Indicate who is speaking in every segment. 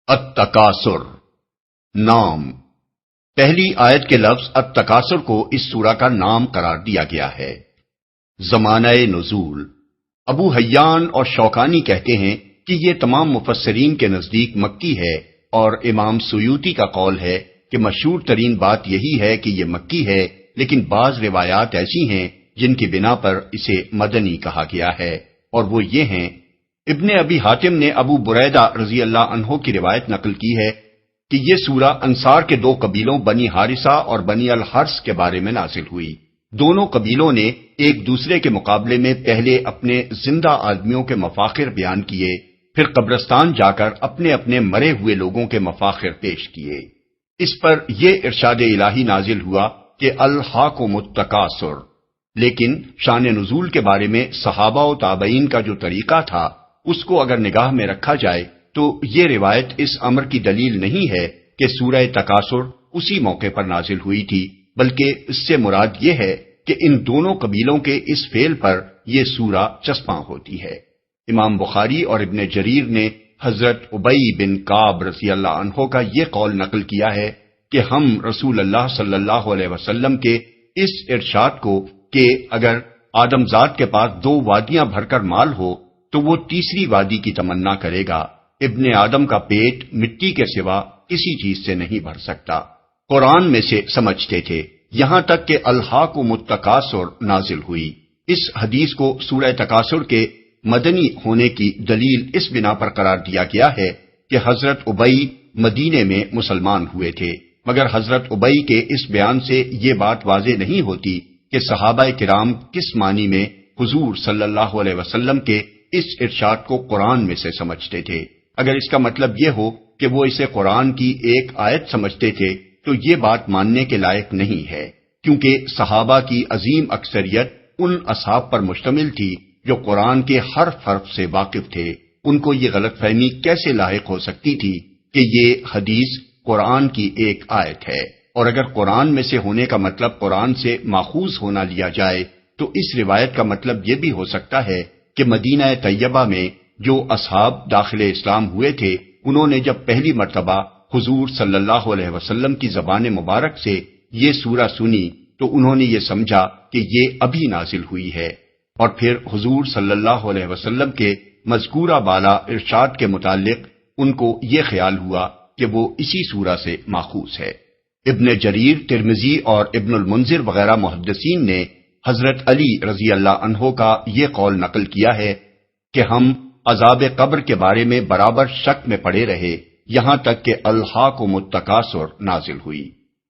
Speaker 1: التکاثر نام۔ پہلی آیت کے لفظ التکاثر کو اس سورہ کا نام قرار دیا گیا ہے۔ زمانہ نزول، ابو حیان اور شوکانی کہتے ہیں کہ یہ تمام مفسرین کے نزدیک مکی ہے، اور امام سیوطی کا قول ہے کہ مشہور ترین بات یہی ہے کہ یہ مکی ہے، لیکن بعض روایات ایسی ہیں جن کی بنا پر اسے مدنی کہا گیا ہے، اور وہ یہ ہیں: ابن ابی حاتم نے ابو بریدہ رضی اللہ عنہ کی روایت نقل کی ہے کہ یہ سورہ انصار کے دو قبیلوں بنی حارثہ اور بنی الحرث کے بارے میں نازل ہوئی۔ دونوں قبیلوں نے ایک دوسرے کے مقابلے میں پہلے اپنے زندہ آدمیوں کے مفاخر بیان کیے، پھر قبرستان جا کر اپنے اپنے مرے ہوئے لوگوں کے مفاخر پیش کیے۔ اس پر یہ ارشاد الہی نازل ہوا کہ الہاکم التکاثر، لیکن شان نزول کے بارے میں صحابہ و تابعین کا جو طریقہ تھا اس کو اگر نگاہ میں رکھا جائے تو یہ روایت اس امر کی دلیل نہیں ہے کہ سورہ تکاثر اسی موقع پر نازل ہوئی تھی، بلکہ اس سے مراد یہ ہے کہ ان دونوں قبیلوں کے اس فعل پر یہ سورہ چسپاں ہوتی ہے۔ امام بخاری اور ابن جریر نے حضرت ابی بن کعب رضی اللہ عنہ کا یہ قول نقل کیا ہے کہ ہم رسول اللہ صلی اللہ علیہ وسلم کے اس ارشاد کو کہ اگر آدم ذات کے پاس 2 وادیاں بھر کر مال ہو تو وہ تیسری وادی کی تمنا کرے گا، ابن آدم کا پیٹ مٹی کے سوا کسی چیز سے نہیں بھر سکتا، قرآن میں سے سمجھتے تھے، یہاں تک کہ الہاکم التکاثر نازل ہوئی۔ اس حدیث کو سورہ تکاثر کے مدنی ہونے کی دلیل اس بنا پر قرار دیا گیا ہے کہ حضرت ابی مدینے میں مسلمان ہوئے تھے، مگر حضرت ابی کے اس بیان سے یہ بات واضح نہیں ہوتی کہ صحابہ کرام کس معنی میں حضور صلی اللہ علیہ وسلم کے اس ارشاد کو قرآن میں سے سمجھتے تھے۔ اگر اس کا مطلب یہ ہو کہ وہ اسے قرآن کی ایک آیت سمجھتے تھے تو یہ بات ماننے کے لائق نہیں ہے، کیونکہ صحابہ کی عظیم اکثریت ان اصحاب پر مشتمل تھی جو قرآن کے حرف حرف سے واقف تھے۔ ان کو یہ غلط فہمی کیسے لاحق ہو سکتی تھی کہ یہ حدیث قرآن کی ایک آیت ہے؟ اور اگر قرآن میں سے ہونے کا مطلب قرآن سے ماخوذ ہونا لیا جائے تو اس روایت کا مطلب یہ بھی ہو سکتا ہے کہ مدینہ طیبہ میں جو اصحاب داخل اسلام ہوئے تھے انہوں نے جب پہلی مرتبہ حضور صلی اللہ علیہ وسلم کی زبان مبارک سے یہ سورہ سنی تو انہوں نے یہ سمجھا کہ یہ ابھی نازل ہوئی ہے، اور پھر حضور صلی اللہ علیہ وسلم کے مذکورہ بالا ارشاد کے متعلق ان کو یہ خیال ہوا کہ وہ اسی سورہ سے ماخوذ ہے۔ ابن جریر، ترمذی اور ابن المنذر وغیرہ محدثین نے حضرت علی رضی اللہ عنہ کا یہ قول نقل کیا ہے کہ ہم عذاب قبر کے بارے میں برابر شک میں پڑے رہے یہاں تک کہ الہاکم التکاثر نازل ہوئی۔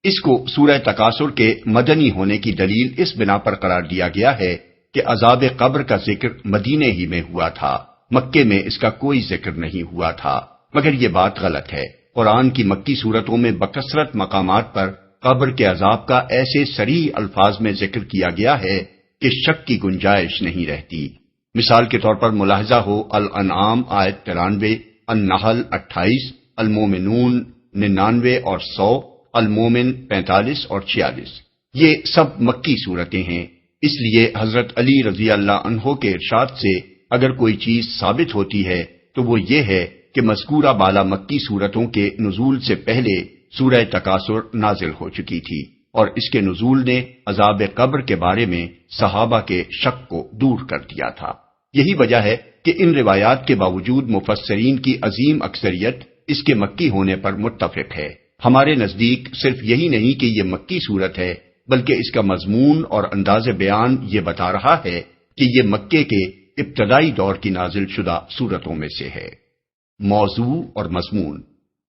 Speaker 1: اس کو سورہ تکاثر کے مدنی ہونے کی دلیل اس بنا پر قرار دیا گیا ہے کہ عذاب قبر کا ذکر مدینے ہی میں ہوا تھا، مکے میں اس کا کوئی ذکر نہیں ہوا تھا، مگر یہ بات غلط ہے۔ قرآن کی مکی صورتوں میں بکثرت مقامات پر قبر کے عذاب کا ایسے صریح الفاظ میں ذکر کیا گیا ہے کہ شک کی گنجائش نہیں رہتی۔ مثال کے طور پر ملاحظہ ہو الانعام آیت 93، النحل 28، المومنون 99 اور 100، المومن 45 اور 46، یہ سب مکی صورتیں ہیں۔ اس لیے حضرت علی رضی اللہ عنہ کے ارشاد سے اگر کوئی چیز ثابت ہوتی ہے تو وہ یہ ہے کہ مذکورہ بالا مکی صورتوں کے نزول سے پہلے سورہ تکاثر نازل ہو چکی تھی، اور اس کے نزول نے عذاب قبر کے بارے میں صحابہ کے شک کو دور کر دیا تھا۔ یہی وجہ ہے کہ ان روایات کے باوجود مفسرین کی عظیم اکثریت اس کے مکی ہونے پر متفق ہے۔ ہمارے نزدیک صرف یہی نہیں کہ یہ مکی صورت ہے، بلکہ اس کا مضمون اور انداز بیان یہ بتا رہا ہے کہ یہ مکے کے ابتدائی دور کی نازل شدہ صورتوں میں سے ہے۔ موضوع اور مضمون،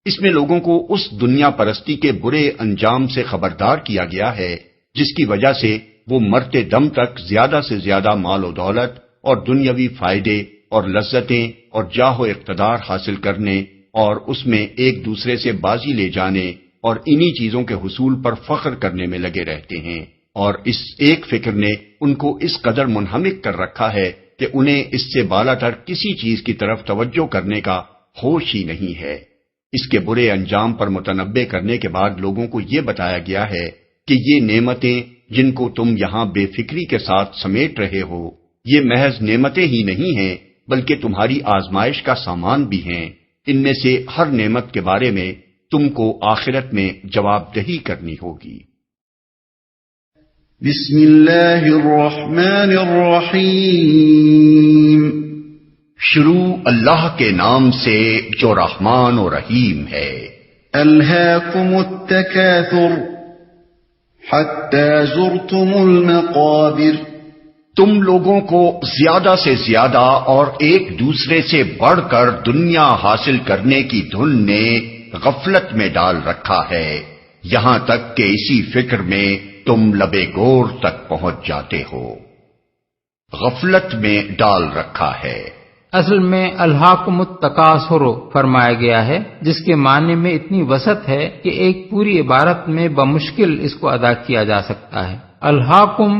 Speaker 1: اس میں لوگوں کو اس دنیا پرستی کے برے انجام سے خبردار کیا گیا ہے جس کی وجہ سے وہ مرتے دم تک زیادہ سے زیادہ مال و دولت اور دنیاوی فائدے اور لذتیں اور جاہ و اقتدار حاصل کرنے اور اس میں ایک دوسرے سے بازی لے جانے اور انہی چیزوں کے حصول پر فخر کرنے میں لگے رہتے ہیں، اور اس ایک فکر نے ان کو اس قدر منہمک کر رکھا ہے کہ انہیں اس سے بالا تر کسی چیز کی طرف توجہ کرنے کا ہوش ہی نہیں ہے۔ اس کے برے انجام پر متنبہ کرنے کے بعد لوگوں کو یہ بتایا گیا ہے کہ یہ نعمتیں جن کو تم یہاں بے فکری کے ساتھ سمیٹ رہے ہو، یہ محض نعمتیں ہی نہیں ہیں بلکہ تمہاری آزمائش کا سامان بھی ہیں۔ ان میں سے ہر نعمت کے بارے میں تم کو آخرت میں جواب دہی کرنی ہوگی۔
Speaker 2: بسم اللہ الرحمن الرحیم،
Speaker 1: شروع اللہ کے نام سے جو رحمان و رحیم ہے۔
Speaker 2: الہاکم التکاثر حتی زرتم المقابر،
Speaker 1: تم لوگوں کو زیادہ سے زیادہ اور ایک دوسرے سے بڑھ کر دنیا حاصل کرنے کی دھن نے غفلت میں ڈال رکھا ہے، یہاں تک کہ اسی فکر میں تم لبے گور تک پہنچ جاتے ہو۔ غفلت میں ڈال رکھا ہے،
Speaker 3: اصل میں الہاکم التکاثر فرمایا گیا ہے، جس کے معنی میں اتنی وسعت ہے کہ ایک پوری عبارت میں بمشکل اس کو ادا کیا جا سکتا ہے۔ الہاکم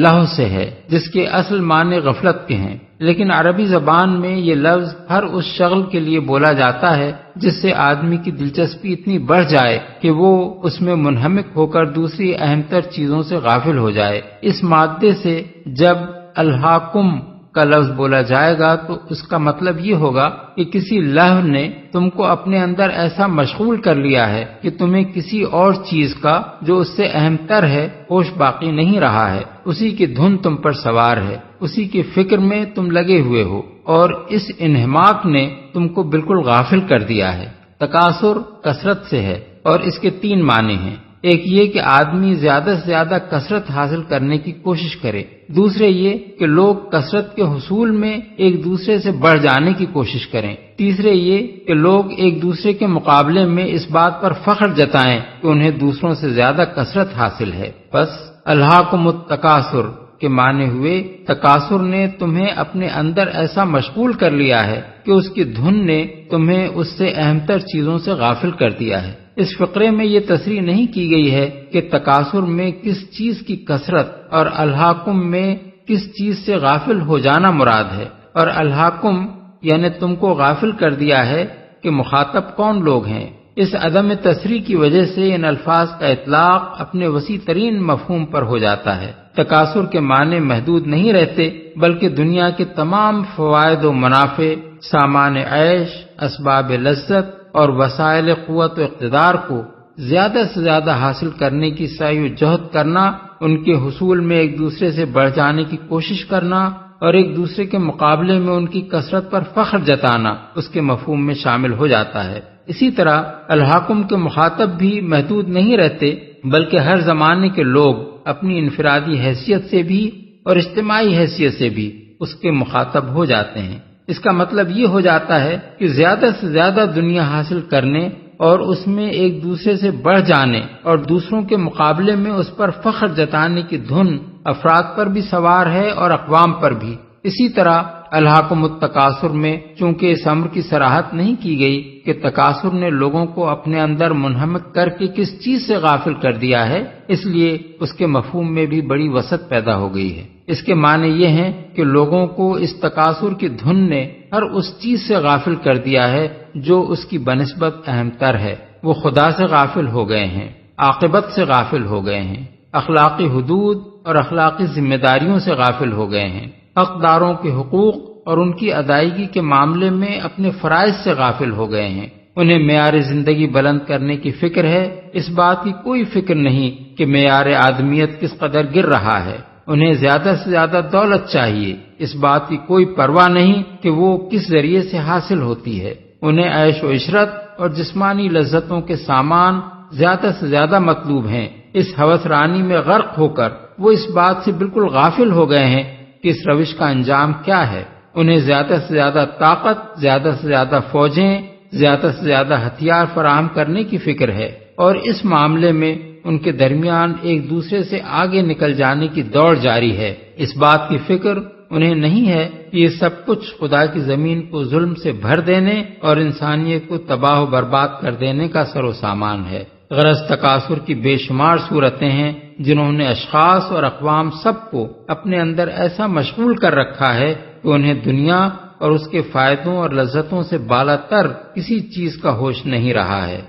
Speaker 3: لہو سے ہے، جس کے اصل معنی غفلت کے ہیں، لیکن عربی زبان میں یہ لفظ ہر اس شغل کے لیے بولا جاتا ہے جس سے آدمی کی دلچسپی اتنی بڑھ جائے کہ وہ اس میں منہمک ہو کر دوسری اہم تر چیزوں سے غافل ہو جائے۔ اس مادے سے جب الہاکم کا لفظ بولا جائے گا تو اس کا مطلب یہ ہوگا کہ کسی لہو نے تم کو اپنے اندر ایسا مشغول کر لیا ہے کہ تمہیں کسی اور چیز کا جو اس سے اہم تر ہے ہوش باقی نہیں رہا ہے، اسی کی دھن تم پر سوار ہے، اسی کی فکر میں تم لگے ہوئے ہو، اور اس انہماک نے تم کو بالکل غافل کر دیا ہے۔ تکاثر کثرت سے ہے اور اس کے 3 معنی ہیں۔ ایک یہ کہ آدمی زیادہ سے زیادہ کثرت حاصل کرنے کی کوشش کرے، دوسرے یہ کہ لوگ کثرت کے حصول میں ایک دوسرے سے بڑھ جانے کی کوشش کریں، تیسرے یہ کہ لوگ ایک دوسرے کے مقابلے میں اس بات پر فخر جتائیں کہ انہیں دوسروں سے زیادہ کثرت حاصل ہے۔ بس الہاکم التکاثر کے معنی ہوئے تکاثر نے تمہیں اپنے اندر ایسا مشغول کر لیا ہے کہ اس کی دھن نے تمہیں اس سے اہم تر چیزوں سے غافل کر دیا ہے۔ اس فقرے میں یہ تصریح نہیں کی گئی ہے کہ تکاثر میں کس چیز کی کثرت اور الہاکم میں کس چیز سے غافل ہو جانا مراد ہے، اور الہاکم یعنی تم کو غافل کر دیا ہے کہ مخاطب کون لوگ ہیں۔ اس عدم تصریح کی وجہ سے ان الفاظ کا اطلاق اپنے وسیع ترین مفہوم پر ہو جاتا ہے۔ تکاثر کے معنی محدود نہیں رہتے، بلکہ دنیا کے تمام فوائد و منافع، سامان عیش، اسباب لذت اور وسائل قوت و اقتدار کو زیادہ سے زیادہ حاصل کرنے کی سعی و جہد کرنا، ان کے حصول میں ایک دوسرے سے بڑھ جانے کی کوشش کرنا اور ایک دوسرے کے مقابلے میں ان کی کثرت پر فخر جتانا اس کے مفہوم میں شامل ہو جاتا ہے۔ اسی طرح الہاکم کے مخاطب بھی محدود نہیں رہتے، بلکہ ہر زمانے کے لوگ اپنی انفرادی حیثیت سے بھی اور اجتماعی حیثیت سے بھی اس کے مخاطب ہو جاتے ہیں۔ اس کا مطلب یہ ہو جاتا ہے کہ زیادہ سے زیادہ دنیا حاصل کرنے اور اس میں ایک دوسرے سے بڑھ جانے اور دوسروں کے مقابلے میں اس پر فخر جتانے کی دھن افراد پر بھی سوار ہے اور اقوام پر بھی۔ اسی طرح الہاکم التکاثر میں چونکہ اس امر کی صراحت نہیں کی گئی کہ تکاثر نے لوگوں کو اپنے اندر منہمک کر کے کس چیز سے غافل کر دیا ہے، اس لیے اس کے مفہوم میں بھی بڑی وسعت پیدا ہو گئی ہے۔ اس کے معنی یہ ہیں کہ لوگوں کو اس تکاثر کی دھن نے ہر اس چیز سے غافل کر دیا ہے جو اس کی بنسبت اہم تر ہے۔ وہ خدا سے غافل ہو گئے ہیں، عاقبت سے غافل ہو گئے ہیں، اخلاقی حدود اور اخلاقی ذمہ داریوں سے غافل ہو گئے ہیں، حقداروں کے حقوق اور ان کی ادائیگی کے معاملے میں اپنے فرائض سے غافل ہو گئے ہیں۔ انہیں معیار زندگی بلند کرنے کی فکر ہے، اس بات کی کوئی فکر نہیں کہ معیار آدمیت کس قدر گر رہا ہے۔ انہیں زیادہ سے زیادہ دولت چاہیے، اس بات کی کوئی پرواہ نہیں کہ وہ کس ذریعے سے حاصل ہوتی ہے۔ انہیں عیش و عشرت اور جسمانی لذتوں کے سامان زیادہ سے زیادہ مطلوب ہیں۔ اس ہوس رانی میں غرق ہو کر وہ اس بات سے بالکل غافل ہو گئے ہیں کہ اس روش کا انجام کیا ہے۔ انہیں زیادہ سے زیادہ طاقت، زیادہ سے زیادہ فوجیں، زیادہ سے زیادہ ہتھیار فراہم کرنے کی فکر ہے، اور اس معاملے میں ان کے درمیان ایک دوسرے سے آگے نکل جانے کی دوڑ جاری ہے۔ اس بات کی فکر انہیں نہیں ہے کہ یہ سب کچھ خدا کی زمین کو ظلم سے بھر دینے اور انسانیت کو تباہ و برباد کر دینے کا سر و سامان ہے۔ غرض تکاثر کی بے شمار صورتیں ہیں جنہوں نے اشخاص اور اقوام سب کو اپنے اندر ایسا مشغول کر رکھا ہے کہ انہیں دنیا اور اس کے فائدوں اور لذتوں سے بالا تر کسی چیز کا ہوش نہیں رہا ہے۔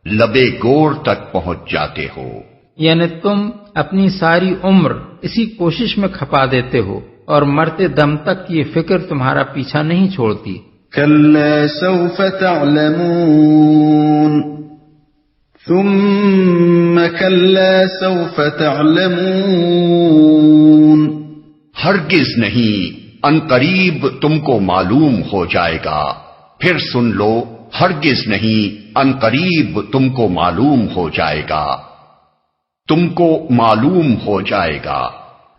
Speaker 1: لبے گور تک پہنچ جاتے ہو،
Speaker 3: یعنی تم اپنی ساری عمر اسی کوشش میں کھپا دیتے ہو اور مرتے دم تک یہ فکر تمہارا پیچھا نہیں چھوڑتی
Speaker 2: كلا سوف تعلمون ثم كلا سوف تعلمون
Speaker 1: ہرگز نہیں، ان قریب تم کو معلوم ہو جائے گا. پھر سن لو، ہرگز نہیں، ان قریب تم کو معلوم ہو جائے گا. تم کو معلوم ہو جائے گا.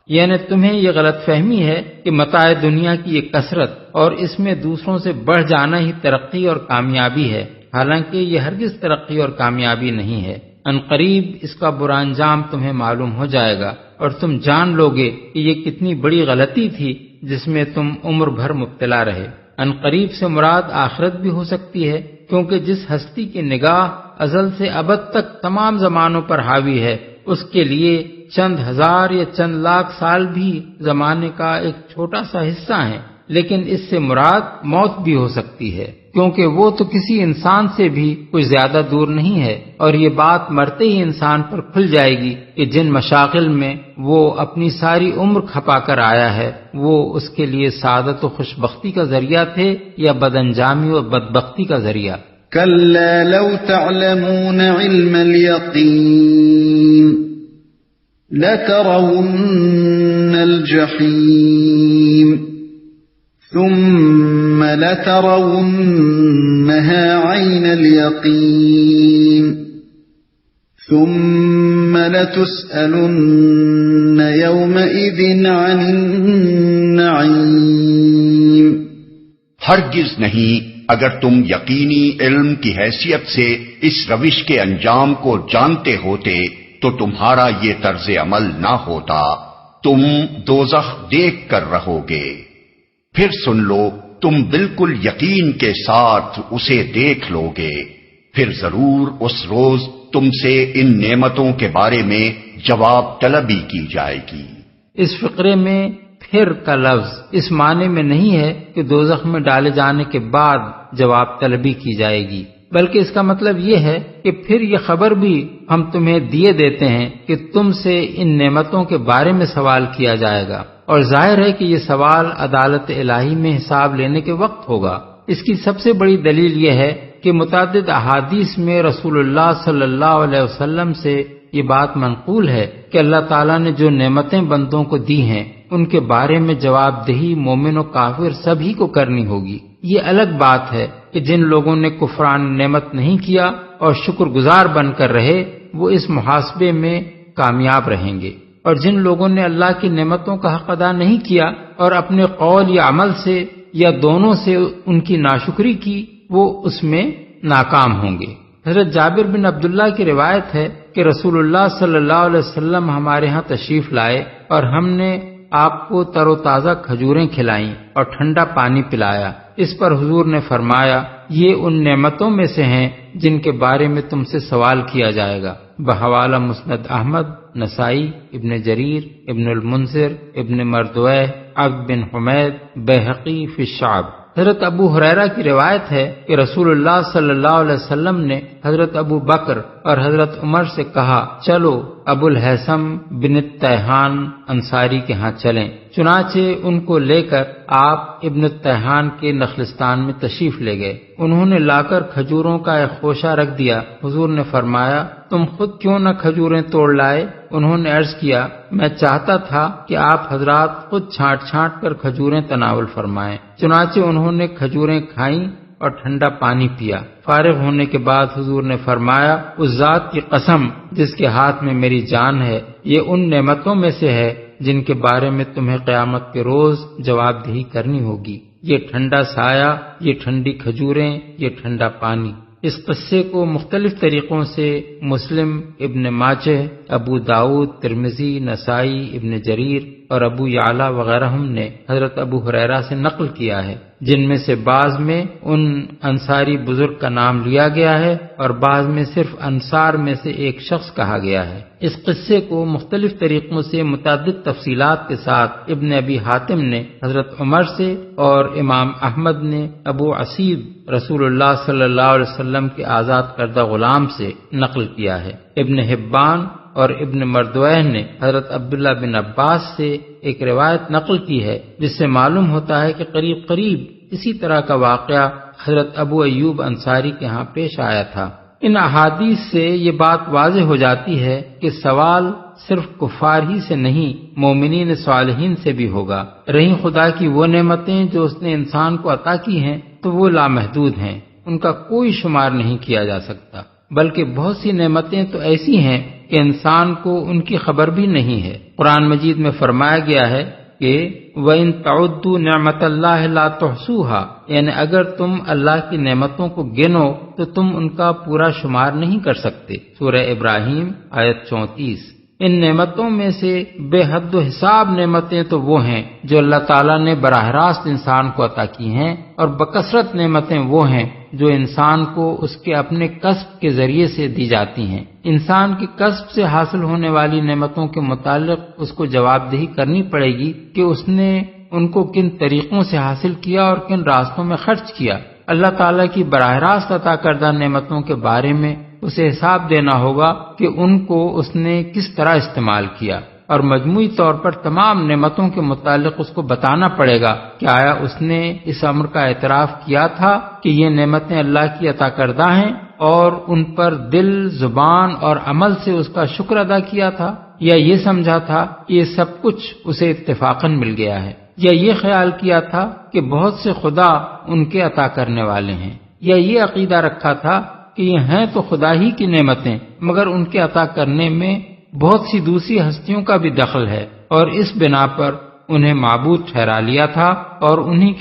Speaker 3: یعنی تمہیں یہ غلط فہمی ہے کہ متاع دنیا کی یہ کثرت اور اس میں دوسروں سے بڑھ جانا ہی ترقی اور کامیابی ہے، حالانکہ یہ ہرگز ترقی اور کامیابی نہیں ہے. ان قریب اس کا برا انجام تمہیں معلوم ہو جائے گا اور تم جان لوگے کہ یہ کتنی بڑی غلطی تھی جس میں تم عمر بھر مبتلا رہے. ان قریب سے مراد آخرت بھی ہو سکتی ہے، کیونکہ جس ہستی کی نگاہ ازل سے ابد تک تمام زمانوں پر حاوی ہے، اس کے لیے چند ہزار یا چند لاکھ سال بھی زمانے کا ایک چھوٹا سا حصہ ہیں. لیکن اس سے مراد موت بھی ہو سکتی ہے، کیونکہ وہ تو کسی انسان سے بھی کچھ زیادہ دور نہیں ہے، اور یہ بات مرتے ہی انسان پر کھل جائے گی کہ جن مشاغل میں وہ اپنی ساری عمر کھپا کر آیا ہے وہ اس کے لیے سعادت و خوشبختی کا ذریعہ تھے یا بدانجامی و بدبختی کا ذریعہ.
Speaker 2: كلا لو تعلمون علم اليقين لترون الجحيم ثم لترونها عين اليقين ثم لتسألن يومئذ عن النعيم.
Speaker 1: ہرگز نہیں، اگر تم یقینی علم کی حیثیت سے اس روش کے انجام کو جانتے ہوتے تو تمہارا یہ طرز عمل نہ ہوتا. تم دوزخ دیکھ کر رہو گے. پھر سن لو، تم بالکل یقین کے ساتھ اسے دیکھ لو گے. پھر ضرور اس روز تم سے ان نعمتوں کے بارے میں جواب طلبی کی جائے گی.
Speaker 3: اس فقرے میں پھر کا لفظ اس معنی میں نہیں ہے کہ دوزخ میں ڈالے جانے کے بعد جواب طلبی کی جائے گی، بلکہ اس کا مطلب یہ ہے کہ پھر یہ خبر بھی ہم تمہیں دیے دیتے ہیں کہ تم سے ان نعمتوں کے بارے میں سوال کیا جائے گا، اور ظاہر ہے کہ یہ سوال عدالت الہی میں حساب لینے کے وقت ہوگا. اس کی سب سے بڑی دلیل یہ ہے کہ متعدد احادیث میں رسول اللہ صلی اللہ علیہ وسلم سے یہ بات منقول ہے کہ اللہ تعالیٰ نے جو نعمتیں بندوں کو دی ہیں ان کے بارے میں جواب دہی مومن و کافر سبھی کو کرنی ہوگی. یہ الگ بات ہے کہ جن لوگوں نے کفران نعمت نہیں کیا اور شکر گزار بن کر رہے وہ اس محاسبے میں کامیاب رہیں گے، اور جن لوگوں نے اللہ کی نعمتوں کا حق ادا نہیں کیا اور اپنے قول یا عمل سے یا دونوں سے ان کی ناشکری کی وہ اس میں ناکام ہوں گے. حضرت جابر بن عبداللہ کی روایت ہے کہ رسول اللہ صلی اللہ علیہ وسلم ہمارے ہاں تشریف لائے اور ہم نے آپ کو تر و تازہ کھجوریں کھلائیں اور ٹھنڈا پانی پلایا. اس پر حضور نے فرمایا، یہ ان نعمتوں میں سے ہیں جن کے بارے میں تم سے سوال کیا جائے گا. بحوالہ مسند احمد، نسائی، ابن جریر، ابن المنذر، ابن مردویہ، عبد بن حمید، بیہقی فی الشعب. حضرت ابو ہریرہ کی روایت ہے کہ رسول اللہ صلی اللہ علیہ وسلم نے حضرت ابو بکر اور حضرت عمر سے کہا، چلو ابو الحسم بن التیہان انصاری کے ہاں چلیں. چنانچہ ان کو لے کر آپ ابن التیہان کے نخلستان میں تشریف لے گئے. انہوں نے لا کر کھجوروں کا ایک خوشہ رکھ دیا. حضور نے فرمایا، تم خود کیوں نہ کھجوریں توڑ لائے؟ انہوں نے عرض کیا، میں چاہتا تھا کہ آپ حضرات خود چھانٹ چھانٹ کر کھجوریں تناول فرمائیں. چنانچہ انہوں نے کھجوریں کھائیں اور ٹھنڈا پانی پیا. فارغ ہونے کے بعد حضور نے فرمایا، اس ذات کی قسم جس کے ہاتھ میں میری جان ہے، یہ ان نعمتوں میں سے ہے جن کے بارے میں تمہیں قیامت کے روز جواب دہی کرنی ہوگی. یہ ٹھنڈا سایہ، یہ ٹھنڈی کھجوریں، یہ ٹھنڈا پانی. اس قصے کو مختلف طریقوں سے مسلم، ابن ماجہ، ابو داؤد، ترمذی، نسائی، ابن جریر اور ابو یعلا وغیرہ نے حضرت ابو ہریرہ سے نقل کیا ہے، جن میں سے بعض میں ان انصاری بزرگ کا نام لیا گیا ہے اور بعض میں صرف انصار میں سے ایک شخص کہا گیا ہے. اس قصے کو مختلف طریقوں سے متعدد تفصیلات کے ساتھ ابن ابی حاتم نے حضرت عمر سے اور امام احمد نے ابو عصیب رسول اللہ صلی اللہ علیہ وسلم کے آزاد کردہ غلام سے نقل کیا ہے. ابن حبان اور ابن مردویہ نے حضرت عبداللہ بن عباس سے ایک روایت نقل کی ہے جس سے معلوم ہوتا ہے کہ قریب قریب اسی طرح کا واقعہ حضرت ابو ایوب انصاری کے ہاں پیش آیا تھا۔ ان احادیث سے یہ بات واضح ہو جاتی ہے کہ سوال صرف کفار ہی سے نہیں، مومنین صالحین سے بھی ہوگا۔ رہی خدا کی وہ نعمتیں جو اس نے انسان کو عطا کی ہیں تو وہ لامحدود ہیں، ان کا کوئی شمار نہیں کیا جا سکتا، بلکہ بہت سی نعمتیں تو ایسی ہیں کہ انسان کو ان کی خبر بھی نہیں ہے۔ قرآن مجید میں فرمایا گیا ہے کہ وَإِن تَعُدُّوا نِعْمَةَ اللَّهِ لَا تُحْصُوهَا، یعنی اگر تم اللہ کی نعمتوں کو گنو تو تم ان کا پورا شمار نہیں کر سکتے۔ سورہ ابراہیم آیت 34۔ ان نعمتوں میں سے بے حد و حساب نعمتیں تو وہ ہیں جو اللہ تعالیٰ نے براہ راست انسان کو عطا کی ہیں، اور بکثرت نعمتیں وہ ہیں جو انسان کو اس کے اپنے کسب کے ذریعے سے دی جاتی ہیں۔ انسان کے کسب سے حاصل ہونے والی نعمتوں کے متعلق اس کو جواب دہی کرنی پڑے گی کہ اس نے ان کو کن طریقوں سے حاصل کیا اور کن راستوں میں خرچ کیا۔ اللہ تعالیٰ کی براہ راست عطا کردہ نعمتوں کے بارے میں اسے حساب دینا ہوگا کہ ان کو اس نے کس طرح استعمال کیا، اور مجموعی طور پر تمام نعمتوں کے متعلق اس کو بتانا پڑے گا کہ آیا اس نے اس امر کا اعتراف کیا تھا کہ یہ نعمتیں اللہ کی عطا کردہ ہیں اور ان پر دل، زبان اور عمل سے اس کا شکر ادا کیا تھا، یا یہ سمجھا تھا کہ یہ سب کچھ اسے اتفاقاً مل گیا ہے، یا یہ خیال کیا تھا کہ بہت سے خدا ان کے عطا کرنے والے ہیں، یا یہ عقیدہ رکھا تھا کہ یہ ہیں تو خدا ہی کی نعمتیں مگر ان کے عطا کرنے میں بہت سی دوسری ہستیوں کا بھی دخل ہے، اور اس بنا پر انہیں معبود ٹھہرا لیا تھا اور انہی کے